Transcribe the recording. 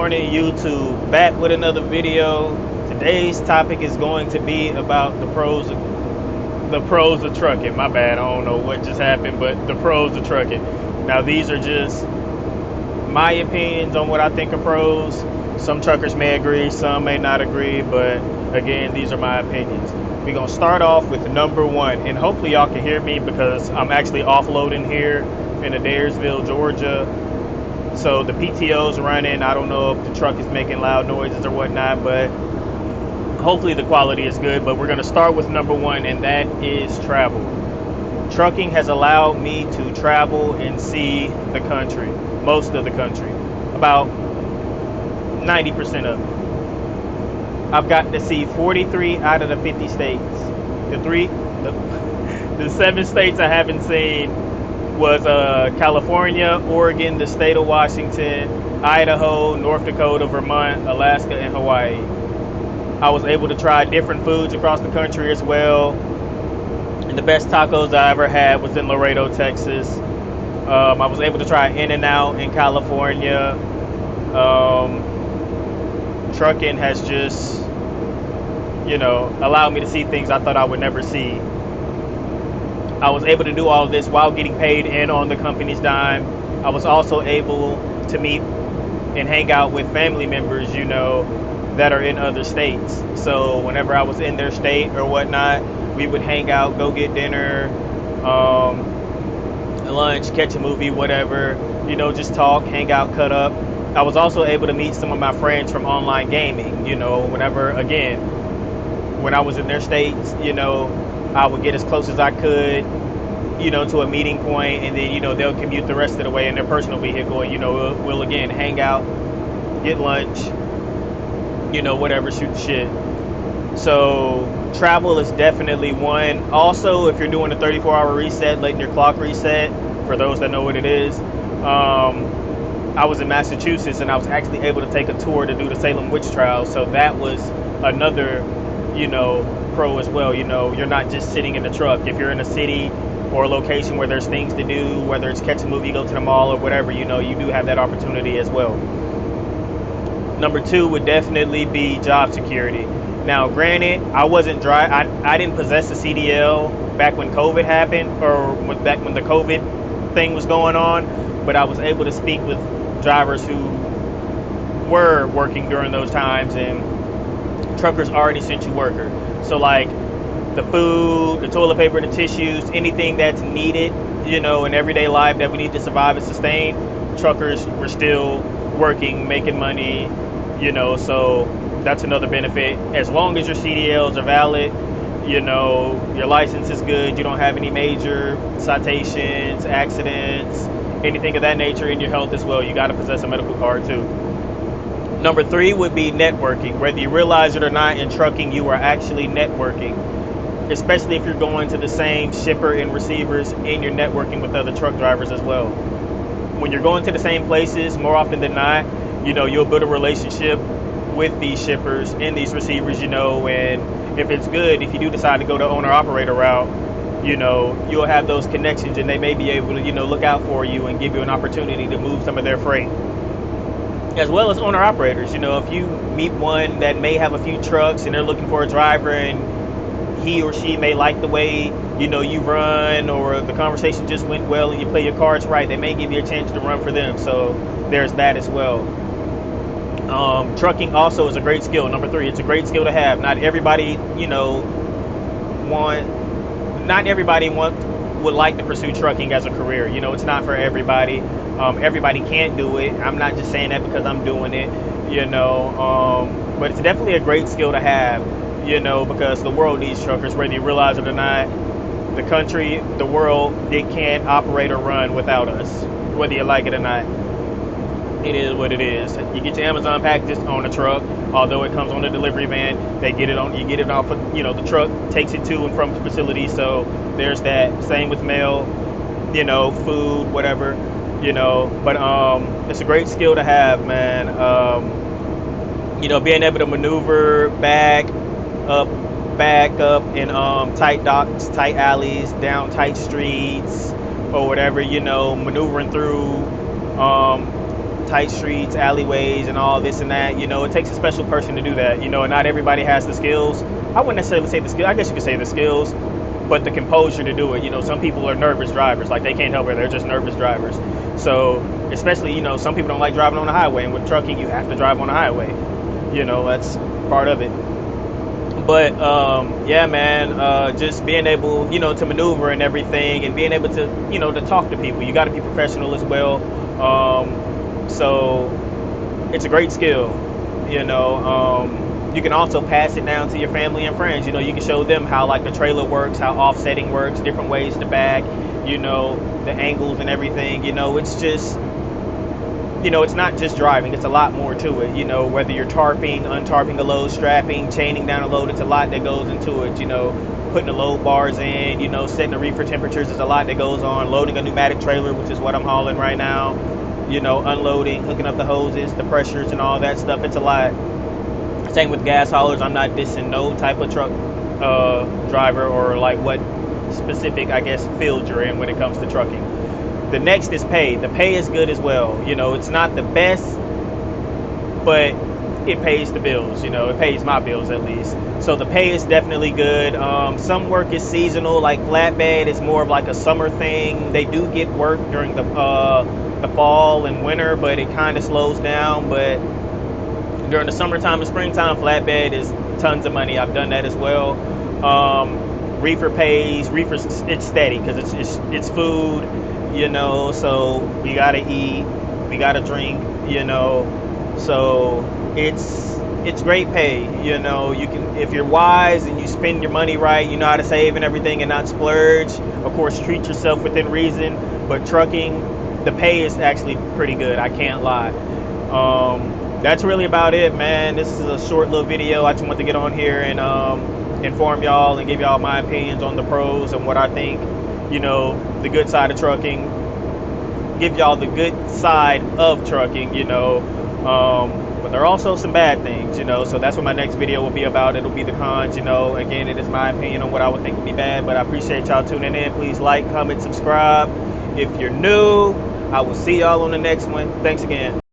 morning, YouTube. Back with another video. Today's topic is going to be about the pros of trucking. My bad, I don't know what just happened, but the pros of trucking. Now these are just my opinions on what I think are pros. Some truckers may agree, some may not agree, but again, these are my opinions. We're gonna start off with number one, and hopefully y'all can hear me because I'm actually offloading here in Adairsville, Georgia. So the PTO's running. I don't know if the truck is making loud noises or whatnot, but hopefully the quality is good. But we're gonna start with number one, and that is travel. Trucking has allowed me to travel and see the country, most of the country, about 90% of it. I've got to see 43 out of the 50 states. The 7 states I haven't seen was California, Oregon, the state of Washington, Idaho, North Dakota, Vermont, Alaska, and Hawaii. I was able to try different foods across the country as well. And the best tacos I ever had was in Laredo, Texas. I was able to try In-N-Out in California. Trucking has just, allowed me to see things I thought I would never see. I was able to do all of this while getting paid and on the company's dime. I was also able to meet and hang out with family members, that are in other states. So whenever I was in their state or whatnot, we would hang out, go get dinner, lunch, catch a movie, whatever, just talk, hang out, cut up. I was also able to meet some of my friends from online gaming, when I was in their states, I would get as close as I could, to a meeting point, and then, they'll commute the rest of the way in their personal vehicle, and, we'll again hang out, get lunch, whatever, shoot the shit. So travel is definitely one. Also, if you're doing a 34-hour reset, letting your clock reset, for those that know what it is, I was in Massachusetts and I was actually able to take a tour to do the Salem witch trials. So that was another, pro as well. You're not just sitting in the truck. If you're in a city or a location where there's things to do, whether it's catch a movie, go to the mall or whatever, you do have that opportunity as well. Number two would definitely be job security. Now, granted, I didn't possess a CDL back when COVID happened, or back when the COVID thing was going on, but I was able to speak with drivers who were working during those times, and truckers already sent you worker. So like the food, the toilet paper, the tissues, anything that's needed, in everyday life that we need to survive and sustain, truckers were still working, making money, so that's another benefit. As long as your CDLs are valid, your license is good, you don't have any major citations, accidents, anything of that nature, in your health as well, you got to possess a medical card too. Number three would be networking. Whether you realize it or not, in trucking, you are actually networking, especially if you're going to the same shipper and receivers, and you're networking with other truck drivers as well. When you're going to the same places, more often than not, you'll build a relationship with these shippers and these receivers, and if it's good, if you do decide to go the owner-operator route, you'll have those connections, and they may be able to, look out for you and give you an opportunity to move some of their freight. As well as owner-operators, if you meet one that may have a few trucks and they're looking for a driver, and he or she may like the way, you run, or the conversation just went well and you play your cards right, they may give you a chance to run for them. So there's that as well. Trucking also is a great skill. Number three, it's a great skill to have. Not everybody, would like to pursue trucking as a career. It's not for everybody. Everybody can't do it. I'm not just saying that because I'm doing it, but it's definitely a great skill to have, because the world needs truckers, whether you realize it or not. The country, the world, they can't operate or run without us, whether you like it or not. It is what it is. You get your Amazon packages on a truck, although it comes on a delivery van. You get it off of, the truck takes it to and from the facility. So there's that. Same with mail, food, whatever, but it's a great skill to have, man. Being able to maneuver back up in tight docks, tight alleys, down tight streets, or whatever, maneuvering through tight streets, alleyways, and all this and that. You know, it takes a special person to do that. You know, and not everybody has the skills. I wouldn't necessarily say the skill. I guess you could say the skills, but the composure to do it. You know, some people are nervous drivers. Like, they can't help it. They're just nervous drivers. So, especially, you know, some people don't like driving on the highway. And with trucking, you have to drive on the highway. You know, that's part of it. But yeah, man, just being able, you know, to maneuver and everything, and being able to, you know, to talk to people. You got to be professional as well. So it's a great skill. You know, you can also pass it down to your family and friends. You know, you can show them how, like, the trailer works, how offsetting works, different ways to back. You know, the angles and everything. You know, it's just, you know, it's not just driving. It's a lot more to it. You know, whether you're tarping, untarping a load, strapping, chaining down a load, it's a lot that goes into it. You know, putting the load bars in, you know, setting the reefer temperatures, there's a lot that goes on. Loading a pneumatic trailer, which is what I'm hauling right now. You know, unloading, hooking up the hoses, the pressures and all that stuff. It's a lot. Same with gas haulers. I'm not dissing no type of truck driver, or like what specific, I guess, field you're in when it comes to trucking. The next is pay. The pay is good as well. You know, it's not the best, but it pays the bills. You know, it pays my bills at least. So the pay is definitely good. Some work is seasonal, like flatbed is more of like a summer thing. They do get work during the fall and winter, but it kind of slows down. But during the summertime and springtime, flatbed is tons of money. I've done that as well. Reefer pays. Reefer, it's steady because it's food. You know, so we gotta eat, we gotta drink, you know, so it's great pay. You know, you can, if you're wise and you spend your money right, you know how to save and everything and not splurge. Of course, treat yourself within reason, but trucking, the pay is actually pretty good, I can't lie. That's really about it, man. This is a short little video. I just want to get on here and inform y'all and give y'all my opinions on the pros and what I think, you know, the good side of trucking, give y'all the good side of trucking, you know, but there are also some bad things, you know, so that's what my next video will be about. It'll be the cons, you know. Again, it is my opinion on what I would think would be bad, but I appreciate y'all tuning in. Please like, comment, subscribe. If you're new, I will see y'all on the next one. Thanks again.